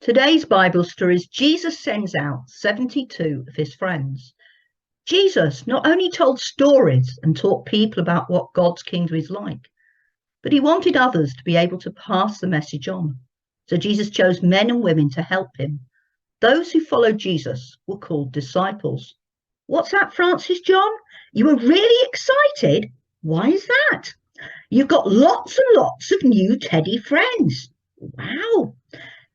Today's Bible story is Jesus sends out 72 of his friends. Jesus not only told stories and taught people about what God's kingdom is like, but he wanted others to be able to pass the message on. So Jesus chose men and women to help him. Those who followed Jesus were called disciples. What's that, Francis John? You were really excited? Why is that? You've got lots and lots of new Teddy friends. Wow.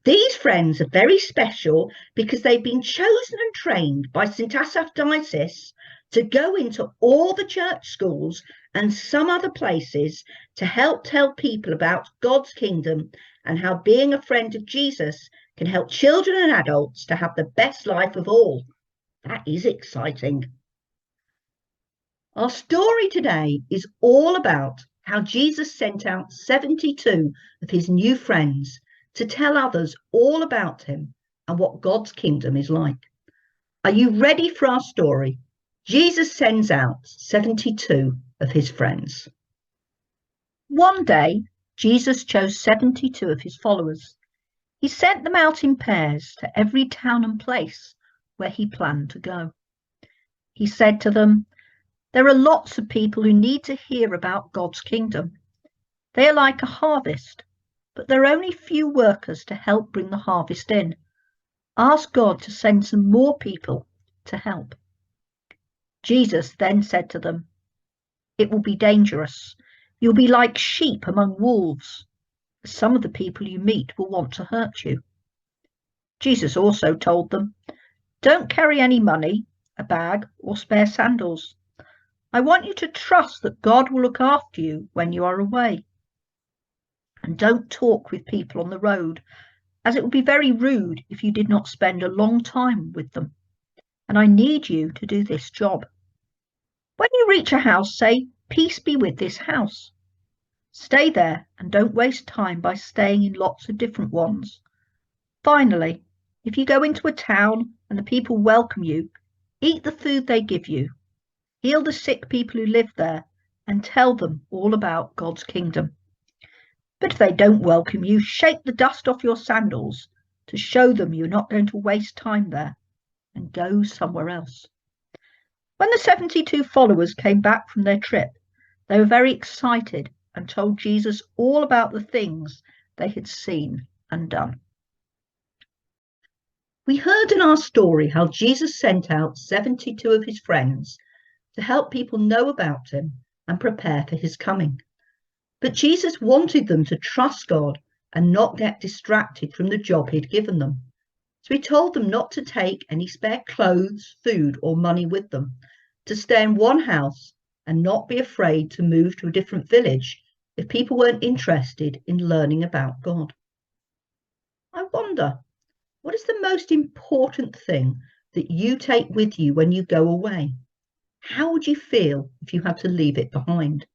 These friends are very special because they've been chosen and trained by St. Asaph Diocese to go into all the church schools and some other places to help tell people about God's kingdom and how being a friend of Jesus can help children and adults to have the best life of all. That is exciting. Our story today is all about how Jesus sent out 72 of his new friends to tell others all about him and what God's kingdom is like. Are you ready for our story? Jesus sends out 72 of his friends. One day, Jesus chose 72 of his followers. He sent them out in pairs to every town and place where he planned to go. He said to them, "There are lots of people who need to hear about God's kingdom. They are like a harvest, but there are only few workers to help bring the harvest in. Ask God to send some more people to help." Jesus then said to them, "It will be dangerous. You'll be like sheep among wolves. Some of the people you meet will want to hurt you." Jesus also told them, "Don't carry any money, a bag, or spare sandals. I want you to trust that God will look after you when you are away. And don't talk with people on the road, as it would be very rude if you did not spend a long time with them. And I need you to do this job. When you reach a house, say, 'Peace be with this house.' Stay there and don't waste time by staying in lots of different ones. Finally, if you go into a town and the people welcome you, eat the food they give you. Heal the sick people who live there and tell them all about God's kingdom. But if they don't welcome you, shake the dust off your sandals to show them you're not going to waste time there and go somewhere else." When the 72 followers came back from their trip, they were very excited and told Jesus all about the things they had seen and done. We heard in our story how Jesus sent out 72 of his friends to help people know about him and prepare for his coming. But Jesus wanted them to trust God and not get distracted from the job he'd given them. So he told them not to take any spare clothes, food, or money with them, to stay in one house and not be afraid to move to a different village if people weren't interested in learning about God. I wonder, what is the most important thing that you take with you when you go away? How would you feel if you had to leave it behind?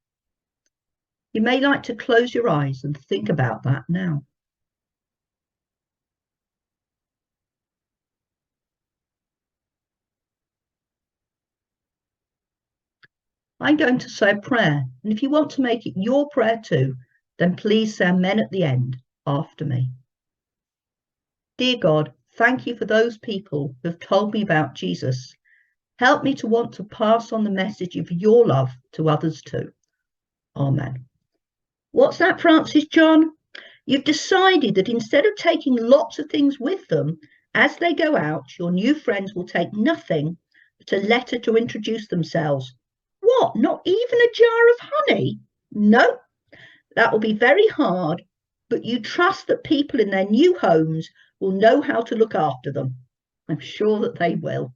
You may like to close your eyes and think about that now. I'm going to say a prayer, and if you want to make it your prayer too, then please say amen at the end after me. Dear God, thank you for those people who have told me about Jesus. Help me to want to pass on the message of your love to others too. Amen. What's that, Francis John? You've decided that instead of taking lots of things with them, as they go out, your new friends will take nothing but a letter to introduce themselves. What, not even a jar of honey? No, that will be very hard, but you trust that people in their new homes will know how to look after them. I'm sure that they will.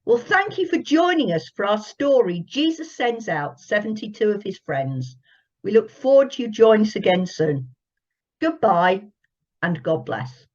Well, thank you for joining us for our story, Jesus Sends Out 72 of his Friends. We look forward to you joining us again soon. Goodbye and God bless.